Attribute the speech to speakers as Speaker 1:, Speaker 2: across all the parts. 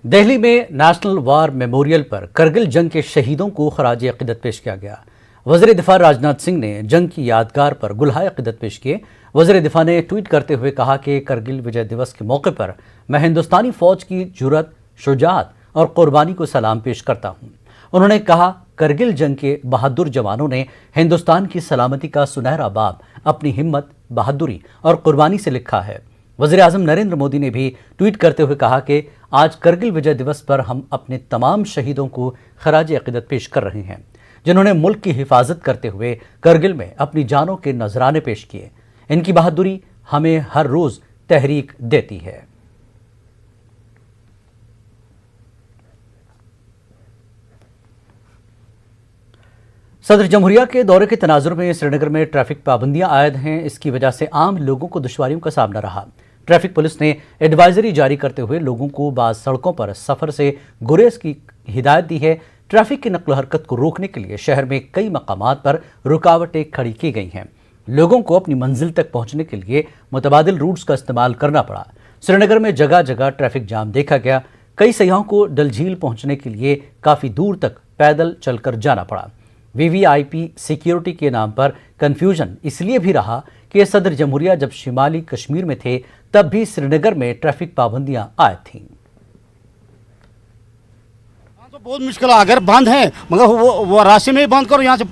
Speaker 1: दिल्ली में national war memorial पर करगिल जंग के शहीदों को खराज अकीदत पेश किया गया। वज़ीर दिफा राजनाथ सिंह ने जंग की यादगार पर गुलहाय अकीदत पेश किए। वज़ीर दिफा ने ट्वीट करते हुए कहा कि करगिल विजय दिवस के मौके पर मैं हिंदुस्तानी फौज की जुर्रत, शुजाअत और कुर्बानी को सलाम पेश करता हूँ। उन्होंने कहा, करगिल जंग के बहादुर जवानों ने हिंदुस्तान की सलामती का सुनहरा बाब अपनी हिम्मत, बहादुरी और कुर्बानी से लिखा है। वज़ीर आज़म नरेंद्र मोदी ने भी ट्वीट करते हुए कहा कि आज करगिल विजय दिवस पर हम अपने तमाम शहीदों को खराज अकीदत पेश कर रहे हैं, जिन्होंने मुल्क की हिफाजत करते हुए करगिल में अपनी जानों के नजराने पेश किए। इनकी बहादुरी हमें हर रोज तहरीक देती है। सदर जमहूरिया के दौरे के तनाजुर में श्रीनगर में ट्रैफिक पाबंदियां आयद हैं। इसकी वजह से आम लोगों को दुश्वारियों का सामना रहा। ट्रैफिक पुलिस ने एडवाइजरी जारी करते हुए लोगों को बाज़ सड़कों पर सफर से गुरेज की हिदायत दी है। ट्रैफिक की नकल हरकत को रोकने के लिए शहर में कई मकामात पर रुकावटें खड़ी की गई हैं। लोगों को अपनी मंजिल तक पहुंचने के लिए मुतबादिल रूट्स का इस्तेमाल करना पड़ा। श्रीनगर में जगह जगह ट्रैफिक जाम देखा गया। कई सयाहों को डल झील पहुंचने के लिए काफ़ी दूर तक पैदल चलकर जाना पड़ा। वीवीआईपी सिक्योरिटी के नाम पर कंफ्यूजन इसलिए भी रहा कि सदर जमहूरिया जब शिमाली कश्मीर में थे तब भी श्रीनगर में ट्रैफिक पाबंदियां आयद थीं।
Speaker 2: तो बहुत मुश्किल है, अगर बंद है मगर वो रास्ते में ही बंद करो, यहाँ से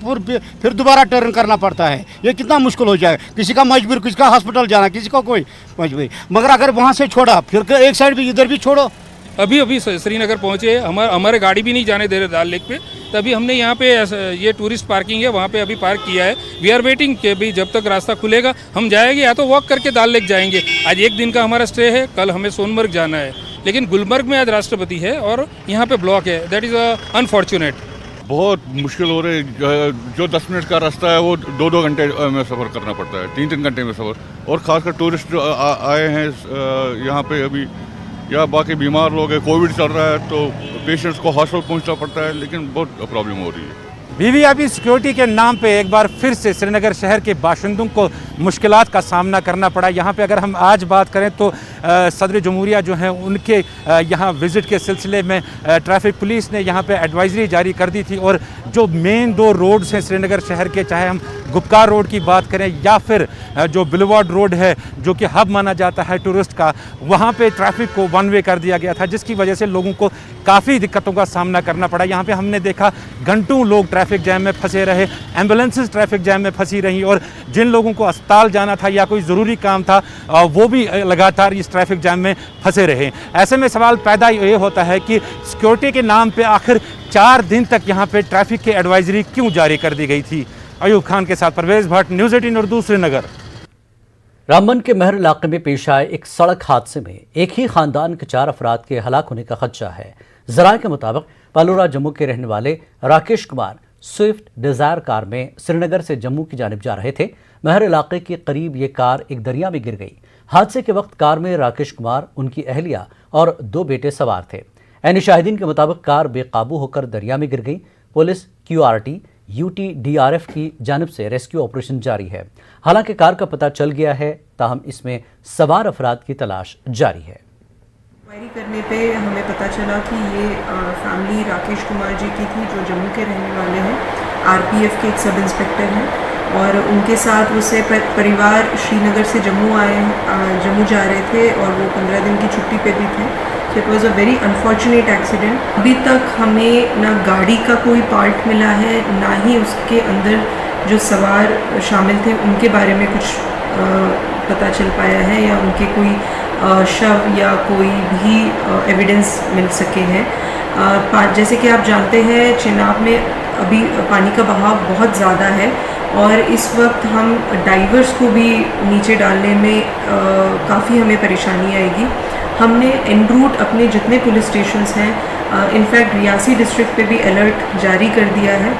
Speaker 2: फिर दोबारा टर्न करना पड़ता है। ये कितना मुश्किल हो जाएगा। किसी का मजबूर, किसी का हॉस्पिटल जाना, किसी का कोई मजबूरी, मगर अगर वहाँ से छोड़ा फिर एक साइड भी इधर भी छोड़ो।
Speaker 3: अभी श्रीनगर पहुँचे, हमारे गाड़ी भी नहीं जाने दे रहे दाल लेक पे, तभी हमने यहाँ पे ये टूरिस्ट पार्किंग है वहाँ पे अभी पार्क किया है। वी आर वेटिंग कि भी जब तक रास्ता खुलेगा हम जाएंगे, या तो वॉक करके दाल लेक जाएंगे। आज एक दिन का हमारा स्टे है, कल हमें सोनमर्ग जाना है, लेकिन गुलमर्ग में आज राष्ट्रपति है और यहाँ पे ब्लॉक है। That is unfortunate.
Speaker 4: बहुत मुश्किल हो रही है। जो 10 मिनट का रास्ता है वो 2-2 घंटे में सफ़र करना पड़ता है, 3-3 घंटे में सफ़र। और ख़ासकर टूरिस्ट जो आए हैं यहाँ पे अभी, या बाकी बीमार लोग हैं, कोविड चल रहा है तो पेशेंट्स को हॉस्पिटल पहुंचना पड़ता है, लेकिन बहुत प्रॉब्लम हो रही है।
Speaker 5: वीवीआईपी सिक्योरिटी के नाम पे एक बार फिर से श्रीनगर शहर के बाशिंदों को मुश्किलात का सामना करना पड़ा। यहाँ पे अगर हम आज बात करें तो सदर जमहूरिया जो हैं उनके यहाँ विज़िट के सिलसिले में ट्रैफिक पुलिस ने यहाँ पे एडवाइजरी जारी कर दी थी। और जो मेन 2 रोड्स हैं श्रीनगर शहर के, चाहे हम गुप्कार रोड की बात करें या फिर जो बुलेवार्ड रोड है जो कि हब माना जाता है टूरिस्ट का, वहाँ पे ट्रैफिक को 1 वे कर दिया गया था, जिसकी वजह से लोगों को काफ़ी दिक्कतों का सामना करना पड़ा। यहाँ पे हमने देखा घंटों लोग ट्रैफिक जैम में फंसे रहे, एम्बुलेंसेस ट्रैफिक जैम में फंसी रहीं, और जिन लोगों को अस्पताल जाना था या कोई ज़रूरी काम था वो भी लगातार इस ट्रैफिक जैम में फंसे रहे। ऐसे में सवाल पैदा ये होता है कि सिक्योरिटी के नाम पे आखिर 4 दिन तक यहाँ पे ट्रैफिक की एडवाइजरी क्यों जारी कर दी गई थी। अयूब खान के साथ परवेज भट्ट, न्यूज़ 18 उर्दू, श्रीनगर।
Speaker 1: रामबन के महर इलाके में पेश आए एक सड़क हादसे में एक ही खानदान के 4 अफराद के हलाक होने का खदशा है। ज़राए के मुताबिक पालोरा जम्मू के रहने वाले Rakesh Kumar Swift Dzire car में श्रीनगर से जम्मू की जानिब जा रहे थे। महर इलाके के करीब ये कार एक दरिया में गिर गई। हादसे के वक्त कार में राकेश कुमार, उनकी अहलिया और 2 बेटे सवार थे। ऐन शाहिदीन के मुताबिक कार बेकाबू होकर दरिया में गिर गई। पुलिस, क्यूआरटी, यूटीडीआरएफ की जानिब से रेस्क्यू ऑपरेशन जारी है। हालांकि कार का पता चल गया है, ताहम इसमें सवार अफराद की तलाश जारी है।
Speaker 6: इंक्वायरी करने पे हमें पता चला कि ये फैमिली राकेश कुमार जी की थी, जो जम्मू के रहने वाले हैं, आरपीएफ के एक सब इंस्पेक्टर हैं, और उनके साथ उससे परिवार श्रीनगर से जम्मू जा रहे थे और वो 15 दिन की छुट्टी पे भी थे। So it was a very unfortunate accident. अभी तक हमें ना गाड़ी का कोई पार्ट मिला है, ना ही उसके अंदर जो सवार शामिल थे उनके बारे में कुछ पता चल पाया है, या उनके कोई शव या कोई भी एविडेंस मिल सके हैं। जैसे कि आप जानते हैं, चिनाब में अभी पानी का बहाव बहुत ज़्यादा है और इस वक्त हम डाइवर्स को भी नीचे डालने में काफ़ी हमें परेशानी आएगी। हमने एन रूट अपने जितने पुलिस स्टेशंस हैं, इनफैक्ट रियासी डिस्ट्रिक्ट पे भी अलर्ट जारी कर दिया है।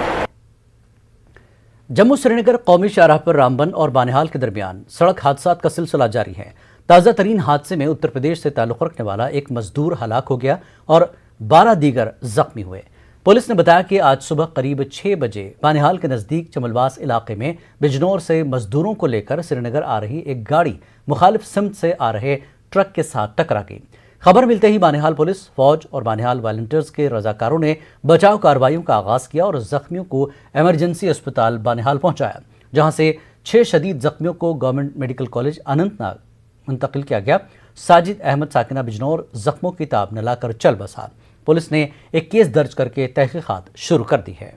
Speaker 1: जम्मू श्रीनगर कौमी शाहराह पर रामबन और बानिहाल के दरमियान सड़क हादसात का सिलसिला जारी है। ताज़ा तरीन हादसे में उत्तर प्रदेश से ताल्लुक़ रखने वाला एक मजदूर हलाक हो गया और 12 दीगर जख्मी हुए। पुलिस ने बताया कि आज सुबह करीब 6 बजे बानिहाल के नज़दीक चमलवास इलाके में बिजनौर से मजदूरों को लेकर श्रीनगर आ रही एक गाड़ी मुखालिफ सिमत से आ रहे ट्रक के साथ टकरा गई। खबर मिलते ही बानिहाल पुलिस, फौज और बानिहाल वॉलंटियर्स के रजाकारों ने बचाव कार्रवाइयों का आगाज किया और जख्मियों को इमरजेंसी अस्पताल बानिहाल पहुंचाया, जहां से 6 शदीद जख्मियों को गवर्नमेंट मेडिकल कॉलेज अनंतनाग मुंतकिल किया गया। साजिद अहमद साकिना बिजनौर जख्मों की ताब न लाकर चल बसा। पुलिस ने एक केस दर्ज करके तहकीकात शुरू कर दी है।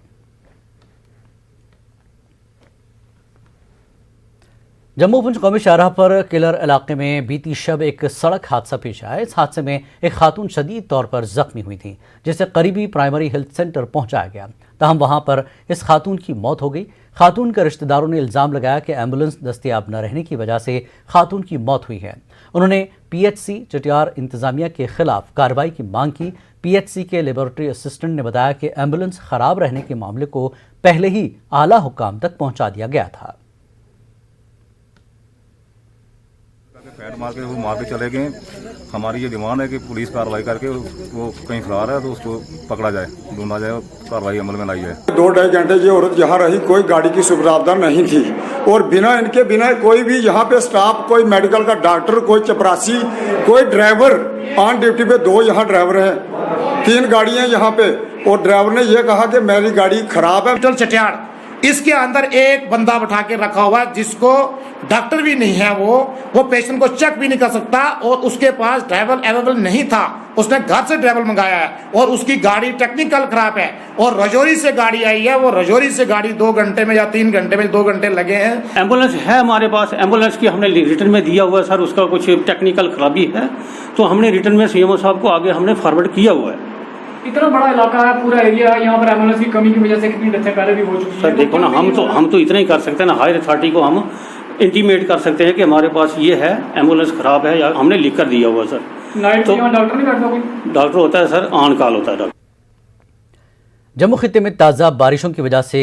Speaker 1: जम्मू पुंछ कौमी शाहराह पर किलर इलाके में बीती शब एक सड़क हादसा पेश आया। इस हादसे में एक खातून शदीद तौर पर जख्मी हुई थी, जिसे करीबी प्राइमरी हेल्थ सेंटर पहुंचाया गया। तहम वहां पर इस खातून की मौत हो गई। खातून के रिश्तेदारों ने इल्ज़ाम लगाया कि एम्बुलेंस दस्तयाब न रहने की वजह से खातून की मौत हुई है। उन्होंने PHC चटियार इंतजामिया के खिलाफ कार्रवाई की मांग की। PHC के लेबोरेटरी असिस्टेंट ने बताया कि एम्बुलेंस खराब रहने के मामले को पहले ही आला हुकाम तक पहुंचा दिया गया था।
Speaker 7: पैड मार के वो मार के चले गए। हमारी ये डिमांड है कि पुलिस कार्रवाई करके वो कहीं फरार है तो उसको पकड़ा जाए, ढूंढा जाए, कार्रवाई अमल में लाई जाए।
Speaker 8: 2-2.5 घंटे ये औरत यहाँ रही, कोई गाड़ी की सुविधा नहीं थी और बिना कोई भी यहाँ पे स्टाफ, कोई मेडिकल का डॉक्टर, कोई चपरासी, कोई ड्राइवर ऑन ड्यूटी पे 2 यहाँ ड्राइवर हैं, 3 गाड़ियाँ यहाँ पे और ड्राइवर ने ये कहा कि मेरी गाड़ी खराब है।
Speaker 9: हॉस्पिटल चटियार इसके अंदर एक बंदा बैठा के रखा हुआ है जिसको डॉक्टर भी नहीं है, वो पेशेंट को चेक भी नहीं कर सकता और उसके पास ड्राइवर अवेलेबल नहीं था। उसने घर से ड्राइवर मंगाया है और उसकी गाड़ी टेक्निकल खराब है और रजौरी से गाड़ी आई है। वो रजौरी से गाड़ी 2 घंटे में या 3 घंटे में 2 घंटे लगे हैं।
Speaker 10: एम्बुलेंस है हमारे पास, एम्बुलेंस की हमने रिटर्न में दिया हुआ है सर, उसका कुछ टेक्निकल खराबी है तो हमने रिटर्न में CMO साहब को आगे हमने फॉरवर्ड किया हुआ है।
Speaker 11: इतना बड़ा इलाका है, पूरा एरिया है, यहाँ पर एम्बुलेंस की कमी की वजह से कितनी डेथें पहले भी हो चुकी है।
Speaker 10: सर देखो ना, हम तो इतना ही कर सकते हैं ना, हायर अथॉरिटी को हम इंटीमेट कर सकते हैं कि हमारे पास ये है, एम्बुलेंस खराब है, या हमने लिख कर दिया हुआ सर।
Speaker 11: नाइट
Speaker 10: तो
Speaker 11: डॉक्टर नहीं करता कोई?
Speaker 10: डॉक्टर होता है सर, ऑन कॉल होता है डॉक्टर।
Speaker 1: जम्मू खित्ते में ताज़ा बारिशों की वजह से